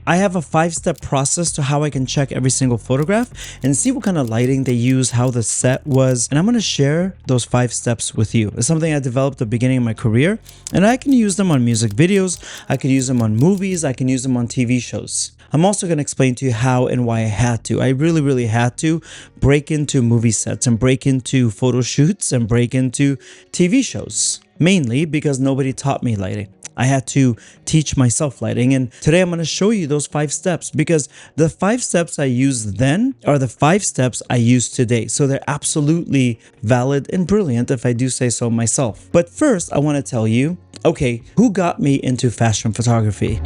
I have a 5-step process to how I can check every single photograph and see what kind of lighting they use, how the set was, and I'm going to share those 5 steps with you. It's something I developed at the beginning of my career, and I can use them on music videos, I can use them on movies, I can use them on TV shows. I'm also going to explain to you how and why I had to. I really had to break into movie sets and break into photo shoots and break into TV shows, mainly because nobody taught me lighting. I had to teach myself lighting, and today I'm going to show you those 5 steps because the 5 steps I used then are the 5 steps I use today. So they're absolutely valid and brilliant if I do say so myself. But first, I want to tell you, okay, who got me into fashion photography?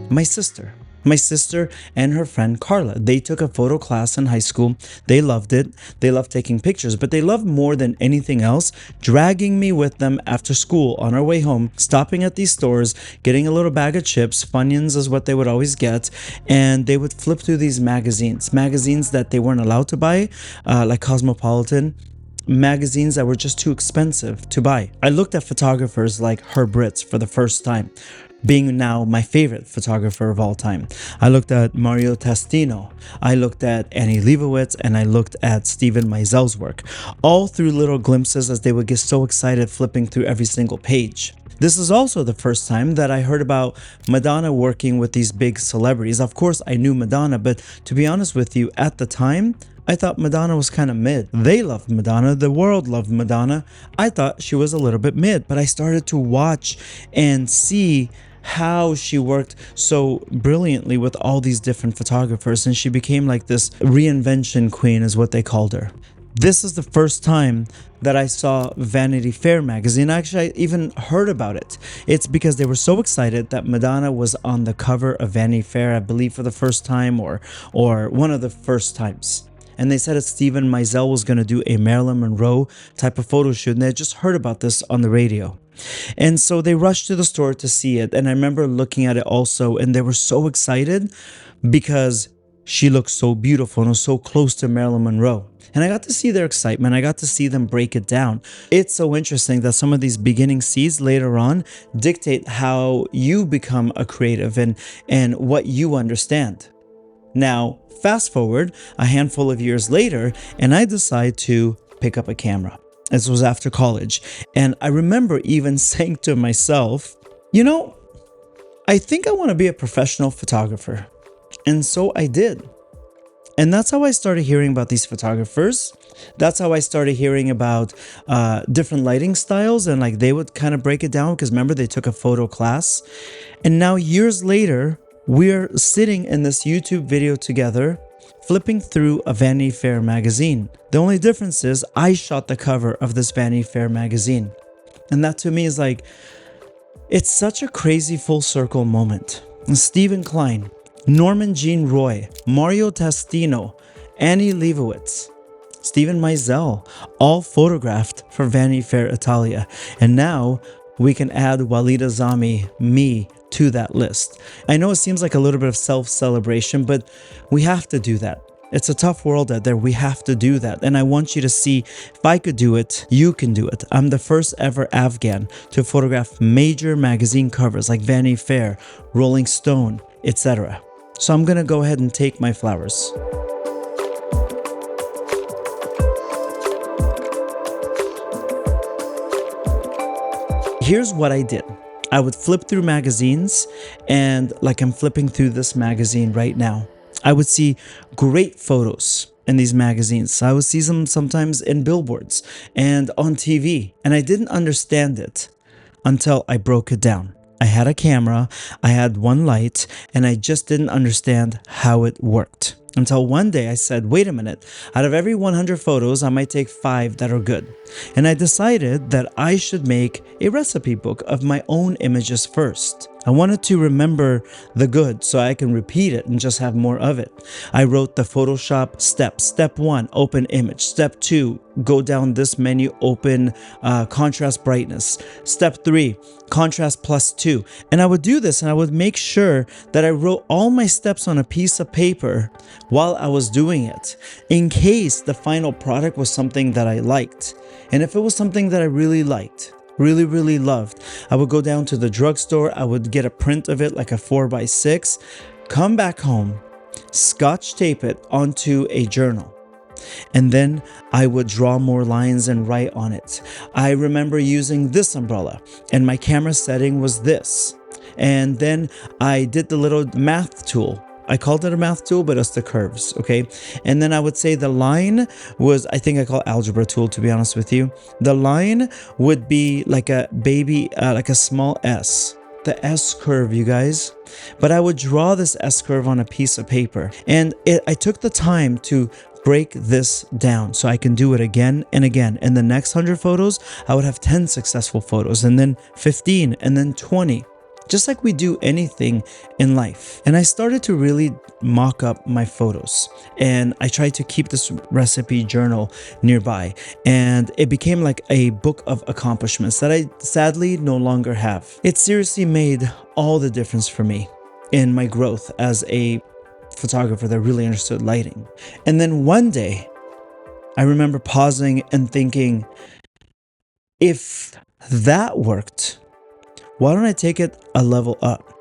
My sister. My sister and her friend Carla. They took a photo class in high school. They loved it. They loved taking pictures, but they loved more than anything else dragging me with them after school on our way home, stopping at these stores, getting a little bag of chips. Funyuns is what they would always get, and they would flip through these magazines that they weren't allowed to buy, like Cosmopolitan. Magazines that were just too expensive to buy. I looked at photographers like Herb Ritts for the first time, being now my favorite photographer of all time. I looked at Mario Testino, I looked at Annie Leibovitz, and I looked at Steven Meisel's work, all through little glimpses as they would get so excited flipping through every single page. This is also the first time that I heard about Madonna working with these big celebrities. Of course, I knew Madonna, but to be honest with you, at the time, I thought Madonna was kind of mid. They loved Madonna, the world loved Madonna. I thought she was a little bit mid, but I started to watch and see how she worked so brilliantly with all these different photographers, and she became like this reinvention queen is what they called her. This is the first time that I saw Vanity Fair magazine. Actually, I even heard about it. It's because they were so excited that Madonna was on the cover of Vanity Fair, I believe for the first time or one of the first times. And they said that Steven Meisel was going to do a Marilyn Monroe type of photo shoot, and they had just heard about this on the radio. And so they rushed to the store to see it, and I remember looking at it also, and they were so excited because she looked so beautiful and was so close to Marilyn Monroe. And I got to see their excitement. I got to see them break it down. It's so interesting that some of these beginning seeds later on dictate how you become a creative and what you understand. Now, fast forward a handful of years later, and I decide to pick up a camera. This was after college. And I remember even saying to myself, you know, I think I want to be a professional photographer. And so I did. And that's how I started hearing about these photographers. That's how I started hearing about different lighting styles, and like they would kind of break it down because remember they took a photo class. And now years later, we're sitting in this YouTube video together, flipping through a Vanity Fair magazine. The only difference is I shot the cover of this Vanity Fair magazine. And that to me is like, it's such a crazy full circle moment. And Stephen Klein, Norman Jean Roy, Mario Testino, Annie Leibovitz, Steven Meisel, all photographed for Vanity Fair Italia. And now we can add Walid Azami, me, to that list. I know it seems like a little bit of self-celebration, but we have to do that. It's a tough world out there. We have to do that. And I want you to see, if I could do it, you can do it. I'm the first ever Afghan to photograph major magazine covers like Vanity Fair, Rolling Stone, etc. So I'm gonna go ahead and take my flowers. Here's what I did. I would flip through magazines, and like I'm flipping through this magazine right now, I would see great photos in these magazines. I would see them sometimes in billboards and on TV, and I didn't understand it until I broke it down. I had a camera, I had one light, and I just didn't understand how it worked. Until one day I said, wait a minute, out of every 100 photos, I might take 5 that are good. And I decided that I should make a recipe book of my own images first. I wanted to remember the good so I can repeat it and just have more of it. I wrote the Photoshop steps. Step 1, open image. Step 2, go down this menu, open contrast brightness. Step 3, contrast +2. And I would do this and I would make sure that I wrote all my steps on a piece of paper while I was doing it, in case the final product was something that I liked. And if it was something that I really liked, Really, really loved. I would go down to the drugstore, I would get a print of it like a 4x6, come back home, scotch tape it onto a journal. And then I would draw more lines and write on it. I remember using this umbrella and my camera setting was this. And then I did the little math tool. I called it a math tool, but it's the curves, okay? And then I would say the line was, I think I call it algebra tool, to be honest with you. The line would be like a baby, like a small S. The S curve, you guys. But I would draw this S curve on a piece of paper. And I took the time to break this down so I can do it again and again. In the next 100 photos, I would have 10 successful photos, and then 15, and then 20. Just like we do anything in life. And I started to really mock up my photos, and I tried to keep this recipe journal nearby, and it became like a book of accomplishments that I sadly no longer have. It seriously made all the difference for me in my growth as a photographer that really understood lighting. And then one day, I remember pausing and thinking, if that worked, why don't I take it a level up?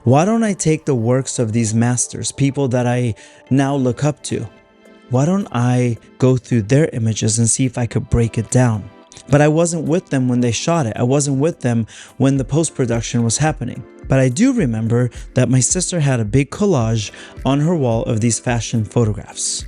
Why don't I take the works of these masters, people that I now look up to? Why don't I go through their images and see if I could break it down? But I wasn't with them when they shot it. I wasn't with them when the post-production was happening. But I do remember that my sister had a big collage on her wall of these fashion photographs.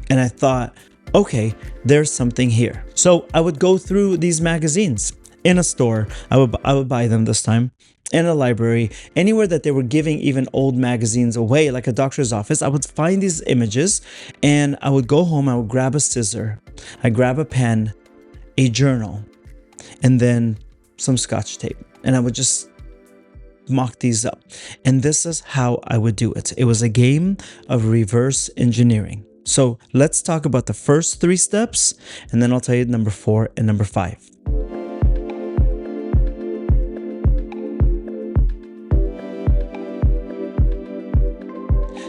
And I thought, okay, there's something here. So I would go through these magazines. In a store, I would buy them this time. In a library, anywhere that they were giving even old magazines away, like a doctor's office, I would find these images and I would go home, I would grab a scissor, I'd grab a pen, a journal, and then some scotch tape. And I would just mock these up. And this is how I would do it. It was a game of reverse engineering. So let's talk about the first 3 steps, and then I'll tell you number 4 and number 5.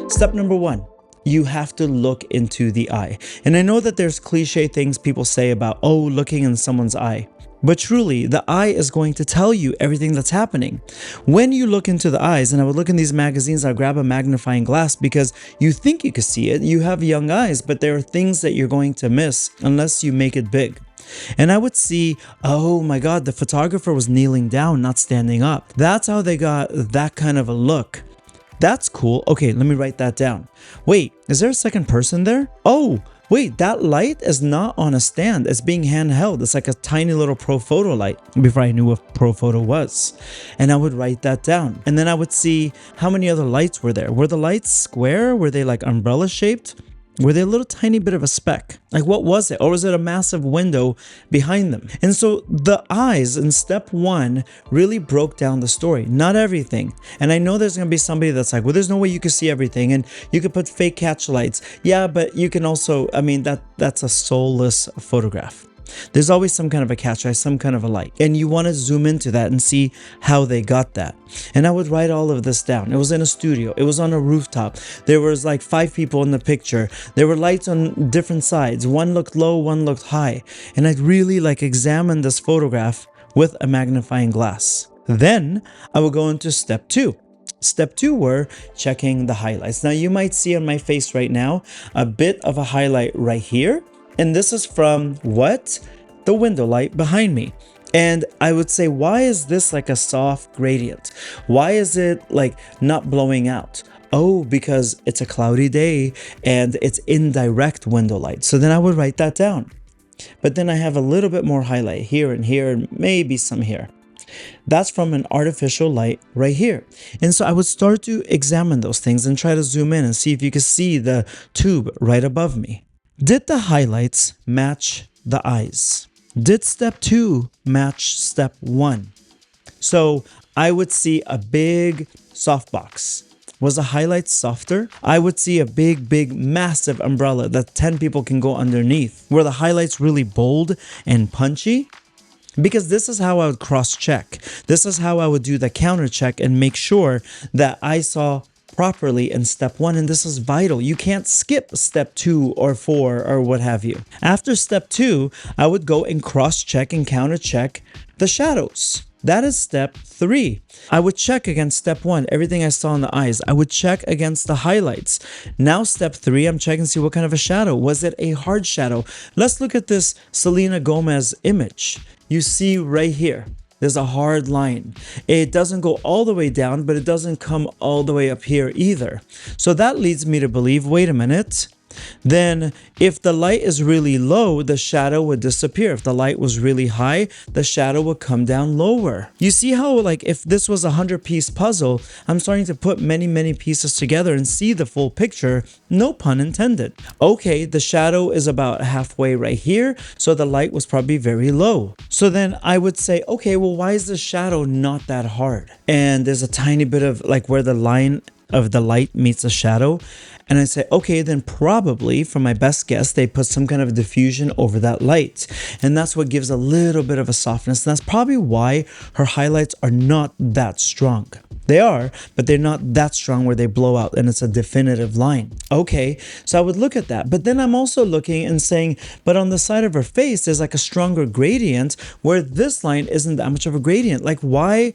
Step number 1, you have to look into the eye. And I know that there's cliche things people say about, oh, looking in someone's eye. But truly, the eye is going to tell you everything that's happening. When you look into the eyes, and I would look in these magazines, I'd grab a magnifying glass because you think you could see it. You have young eyes, but there are things that you're going to miss unless you make it big. And I would see, oh my God, the photographer was kneeling down, not standing up. That's how they got that kind of a look. That's cool. Okay, let me write that down. Wait, is there a second person there? Oh, wait, that light is not on a stand. It's being handheld. It's like a tiny little Pro Photo light before I knew what Pro Photo was. And I would write that down. And then I would see how many other lights were there. Were the lights square? Were they like umbrella shaped? Were they a little tiny bit of a speck? Like what was it? Or was it a massive window behind them? And so the eyes in step 1 really broke down the story. Not everything. And I know there's going to be somebody that's like, well, there's no way you can see everything. And you could put fake catch lights. Yeah, but you can also, I mean, that's a soulless photograph. There's always some kind of a catch light, some kind of a light. And you want to zoom into that and see how they got that. And I would write all of this down. It was in a studio. It was on a rooftop. There was like 5 people in the picture. There were lights on different sides. One looked low, one looked high. And I'd really like examine this photograph with a magnifying glass. Then I would go into step 2. Step 2 were checking the highlights. Now you might see on my face right now a bit of a highlight right here. And this is from what? The window light behind me. And I would say, why is this like a soft gradient? Why is it like not blowing out? Oh, because it's a cloudy day and it's indirect window light. So then I would write that down. But then I have a little bit more highlight here and maybe some here. That's from an artificial light right here. And so I would start to examine those things and try to zoom in and see if you could see the tube right above me. Did the highlights match the eyes? Did step 2 match step 1? So I would see a big softbox. Was the highlight softer? I would see a big, massive umbrella that 10 people can go underneath. Were the highlights really bold and punchy? Because this is how I would cross check. This is how I would do the counter check and make sure that I saw properly in step 1, and this is vital. You can't skip step 2 or 4 or what have you. After step 2, I would go and cross-check and counter-check the shadows. That is step 3. I would check against step 1, everything I saw in the eyes. I would check against the highlights. Now step 3, I'm checking to see what kind of a shadow. Was it a hard shadow? Let's look at this Selena Gomez image. You see right here, there's a hard line. It doesn't go all the way down, but it doesn't come all the way up here either. So that leads me to believe, wait a minute, then if the light is really low, the shadow would disappear. If the light was really high, the shadow would come down lower. You see how, like, if this was a 100-piece puzzle, I'm starting to put many pieces together and see the full picture, no pun intended. Okay, the shadow is about halfway right here, so the light was probably very low. So then I would say, okay, well, why is the shadow not that hard? And there's a tiny bit of like where the line of the light meets the shadow. And I say, okay, then probably, for my best guess, they put some kind of diffusion over that light. And that's what gives a little bit of a softness. And that's probably why her highlights are not that strong. They are, but they're not that strong where they blow out and it's a definitive line. Okay, so I would look at that. But then I'm also looking and saying, but on the side of her face, there's like a stronger gradient where this line isn't that much of a gradient. Like, why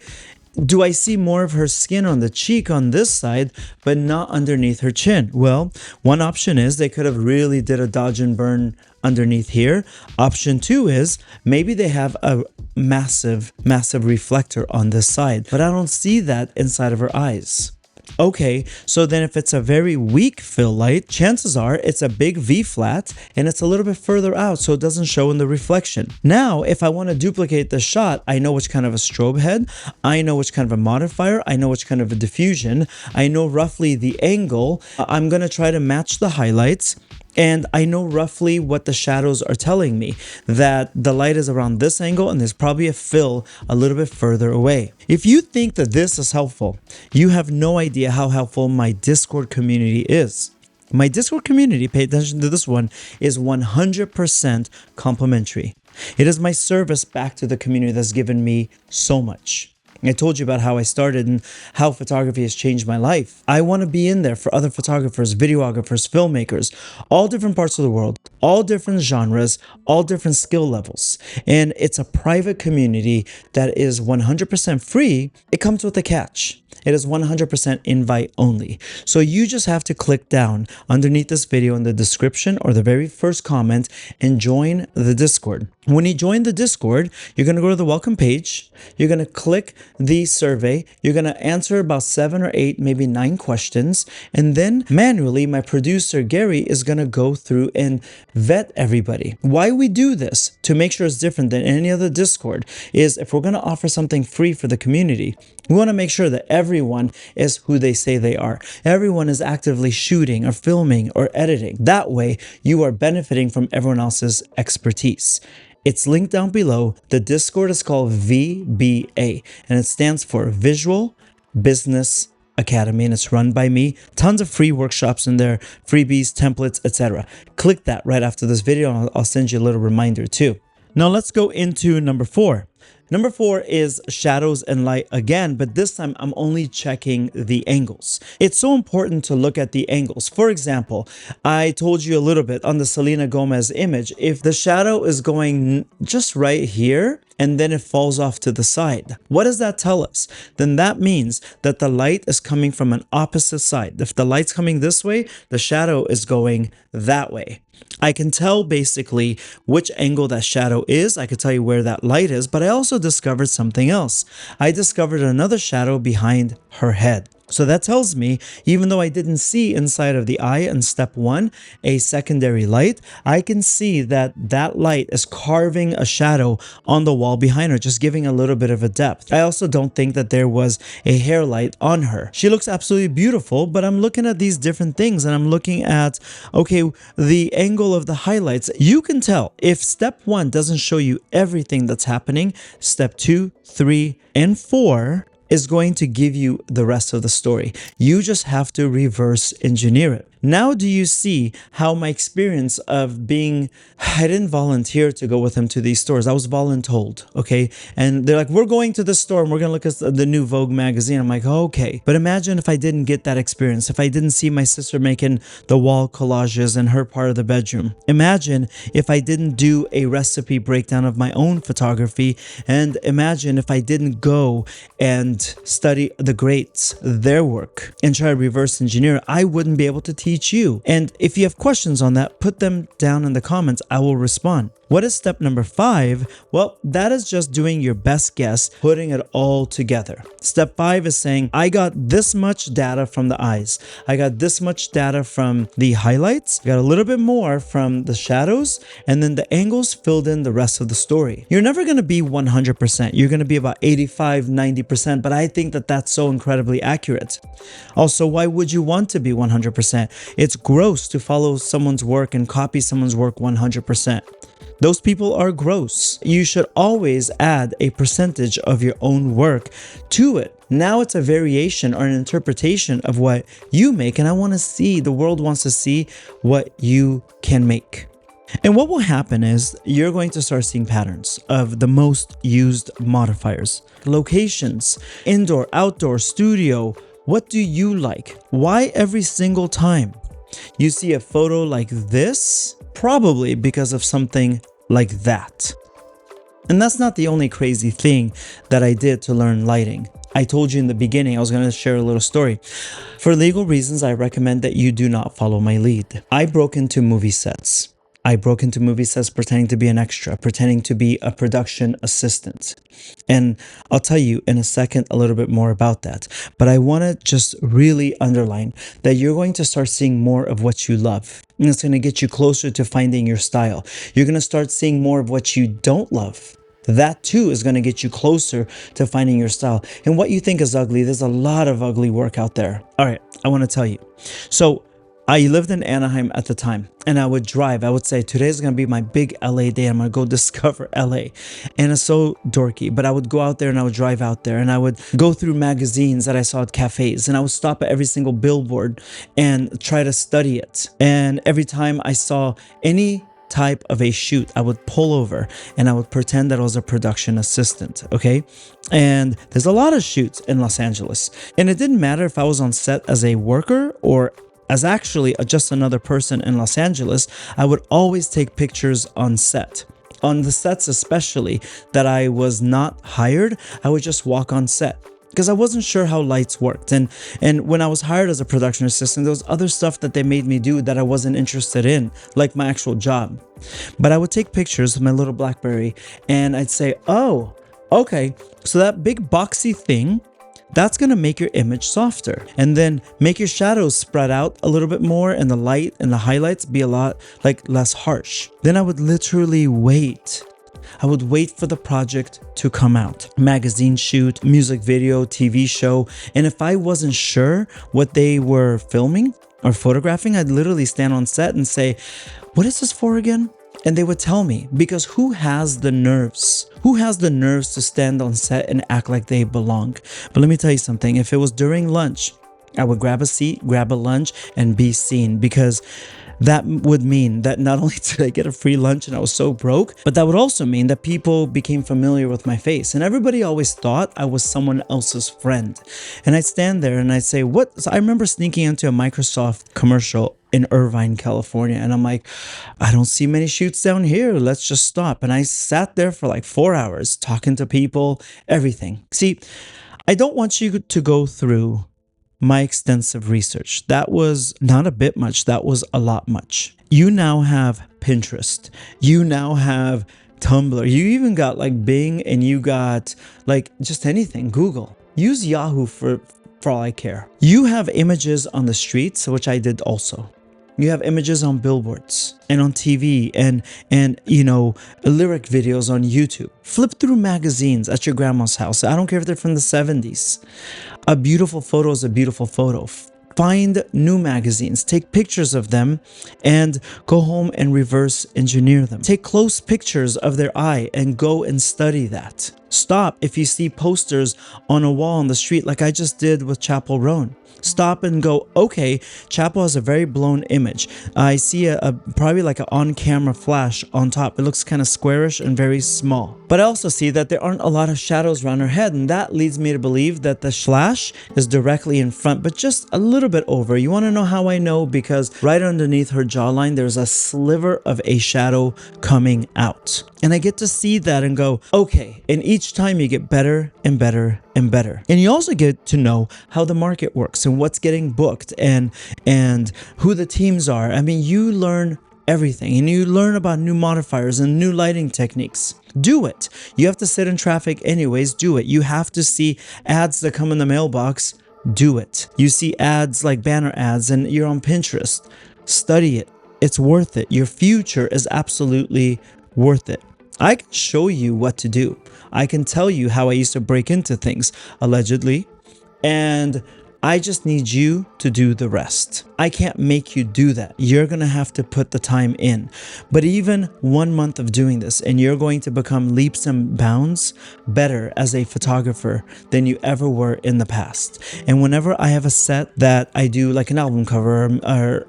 do I see more of her skin on the cheek on this side, but not underneath her chin? Well, one option is they could have really did a dodge and burn underneath here. Option 2 is maybe they have a massive reflector on this side, but I don't see that inside of her eyes. Okay, so then if it's a very weak fill light, chances are it's a big V flat and it's a little bit further out so it doesn't show in the reflection. Now, if I want to duplicate the shot, I know which kind of a strobe head, I know which kind of a modifier, I know which kind of a diffusion, I know roughly the angle. I'm going to try to match the highlights. And I know roughly what the shadows are telling me, that the light is around this angle and there's probably a fill a little bit further away. If you think that this is helpful, you have no idea how helpful my Discord community is. My Discord community, pay attention to this one, is 100% complimentary. It is my service back to the community that's given me so much. I told you about how I started and how photography has changed my life. I want to be in there for other photographers, videographers, filmmakers, all different parts of the world, all different genres, all different skill levels. And it's a private community that is 100% free. It comes with a catch. It is 100% invite only. So you just have to click down underneath this video in the description or the very first comment and join the Discord. When you join the Discord, you're going to go to the welcome page. You're going to click the survey. You're going to answer about 7 or 8, maybe 9 questions. And then manually, my producer, Gary, is going to go through and vet everybody. Why we do this, to make sure it's different than any other Discord, is if we're going to offer something free for the community, we want to make sure that everyone is who they say they are. Everyone is actively shooting or filming or editing. That way, you are benefiting from everyone else's expertise. It's linked down below. The Discord is called VBA, and it stands for Visual Business Academy, and it's run by me. Tons of free workshops in there, freebies, templates, etc. Click that right after this video, and I'll send you a little reminder too. Now let's go into number 4. Number 4 is shadows and light again, but this time I'm only checking the angles. It's so important to look at the angles. For example, I told you a little bit on the Selena Gomez image, if the shadow is going just right here, and then it falls off to the side. What does that tell us? Then that means that the light is coming from an opposite side. If the light's coming this way, the shadow is going that way. I can tell basically which angle that shadow is. I could tell you where that light is, but I also discovered something else. I discovered another shadow behind her head. So that tells me, even though I didn't see inside of the eye in step 1, a secondary light, I can see that that light is carving a shadow on the wall behind her, just giving a little bit of a depth. I also don't think that there was a hair light on her. She looks absolutely beautiful, but I'm looking at these different things and I'm looking at, okay, the angle of the highlights. You can tell if step 1 doesn't show you everything that's happening, step 2, 3, and 4 is going to give you the rest of the story. You just have to reverse engineer it. Now do you see how my experience of being, I didn't volunteer to go with him to these stores. I was voluntold, okay? And they're like, we're going to the store and we're gonna look at the new Vogue magazine. I'm like, oh, okay. But imagine if I didn't get that experience, if I didn't see my sister making the wall collages in her part of the bedroom. Imagine if I didn't do a recipe breakdown of my own photography, and imagine if I didn't go and study the greats, their work, and try to reverse engineer, I wouldn't be able to teach you. And if you have questions on that, put them down in the comments. I will respond. What is step number 5? Well, that is just doing your best guess, putting it all together. Step 5 is saying, I got this much data from the eyes. I got this much data from the highlights. I got a little bit more from the shadows, and then the angles filled in the rest of the story. You're never going to be 100%. You're going to be about 85, 90%, but I think that that's so incredibly accurate. Also, why would you want to be 100%? It's gross to follow someone's work and copy someone's work 100%. Those people are gross. You should always add a percentage of your own work to it. Now it's a variation or an interpretation of what you make, and I want to see, the world wants to see what you can make. And what will happen is you're going to start seeing patterns of the most used modifiers, locations, indoor, outdoor, studio. What do you like? Why every single time you see a photo like this? Probably because of something like that. And that's not the only crazy thing that I did to learn lighting. I told you in the beginning I was going to share a little story. For legal reasons, I recommend that you do not follow my lead. I broke into movie sets. I broke into movie sets pretending to be an extra, pretending to be a production assistant. And I'll tell you in a second a little bit more about that. But I want to just really underline that you're going to start seeing more of what you love. And it's going to get you closer to finding your style. You're going to start seeing more of what you don't love. That too is going to get you closer to finding your style. And what you think is ugly, there's a lot of ugly work out there. All right, I want to tell you. So I lived in Anaheim at the time, and I would drive. I would say, today's going to be my big LA day. I'm going to go discover LA. And it's so dorky, but I would go out there and I would drive out there and I would go through magazines that I saw at cafes, and I would stop at every single billboard and try to study it. And every time I saw any type of a shoot, I would pull over and I would pretend that I was a production assistant, okay? And there's a lot of shoots in Los Angeles, and it didn't matter if I was on set as a worker or as actually just another person in Los Angeles. I would always take pictures on set. On the sets especially that I was not hired, I would just walk on set because I wasn't sure how lights worked. And when I was hired as a production assistant, there was other stuff that they made me do that I wasn't interested in, like my actual job. But I would take pictures of my little BlackBerry and I'd say, oh, okay, so that big boxy thing, that's going to make your image softer, and then make your shadows spread out a little bit more and the light and the highlights be a lot less harsh. Then I would literally wait. I would wait for the project to come out. Magazine shoot, music video, TV show. And if I wasn't sure what they were filming or photographing, I'd literally stand on set and say, what is this for again? And they would tell me, because who has the nerves? Who has the nerves to stand on set and act like they belong? But let me tell you something. If it was during lunch, I would grab a seat, grab a lunch, and be seen, because that would mean that not only did I get a free lunch and I was so broke, but that would also mean that people became familiar with my face. And everybody always thought I was someone else's friend. And I'd stand there and I'd say, what? So I remember sneaking into a Microsoft commercial in Irvine, California. And I'm like, I don't see many shoots down here. Let's just stop. And I sat there for like 4 hours talking to people, everything. See, I don't want you to go through my extensive research. That was not a bit much. That was a lot much. You now have Pinterest. You now have Tumblr. You even got like Bing, and you got like just anything, Google. Use Yahoo for all I care. You have images on the streets, which I did also. You have images on billboards and on TV and you know, lyric videos on YouTube. Flip through magazines at your grandma's house. I don't care if they're from the 70s. A beautiful photo is a beautiful photo. Find new magazines, take pictures of them, and go home and reverse engineer them. Take close pictures of their eye and go and study that. Stop if you see posters on a wall on the street like I just did with Chapel Roan. Stop and go, okay, Chapel has a very blown image. I see a probably like an on-camera flash on top. It looks kind of squarish and very small. But I also see that there aren't a lot of shadows around her head, and that leads me to believe that the flash is directly in front, but just a little bit over. You want to know how I know? Because right underneath her jawline, there's a sliver of a shadow coming out. And I get to see that and go, okay, and each time you get better and better and better. And you also get to know how the market works and what's getting booked and who the teams are. I mean, you learn everything and you learn about new modifiers and new lighting techniques. Do it. You have to sit in traffic anyways, do it. You have to see ads that come in the mailbox, do it. You see ads like banner ads and you're on Pinterest, study it. It's worth it. Your future is absolutely worth it. I can show you what to do. I can tell you how I used to break into things, allegedly, and I just need you to do the rest. I can't make you do that. You're going to have to put the time in. But even 1 month of doing this, and you're going to become leaps and bounds better as a photographer than you ever were in the past. And whenever I have a set that I do like an album cover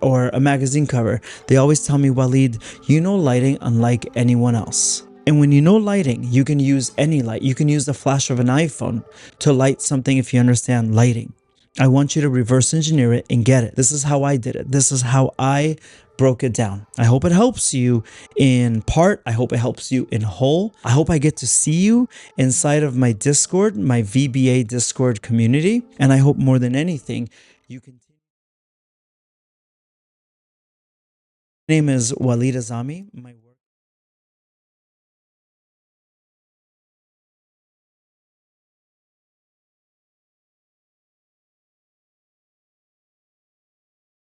or a magazine cover, they always tell me, Walid, you know lighting unlike anyone else. And when you know lighting, you can use any light. You can use the flash of an iPhone to light something if you understand lighting. I want you to reverse engineer it and get it. This is how I did it. This is how I broke it down. I hope it helps you in part. I hope it helps you in whole. I hope I get to see you inside of my Discord, my VBA Discord community. And I hope more than anything, you can. My name is Walid Azami. My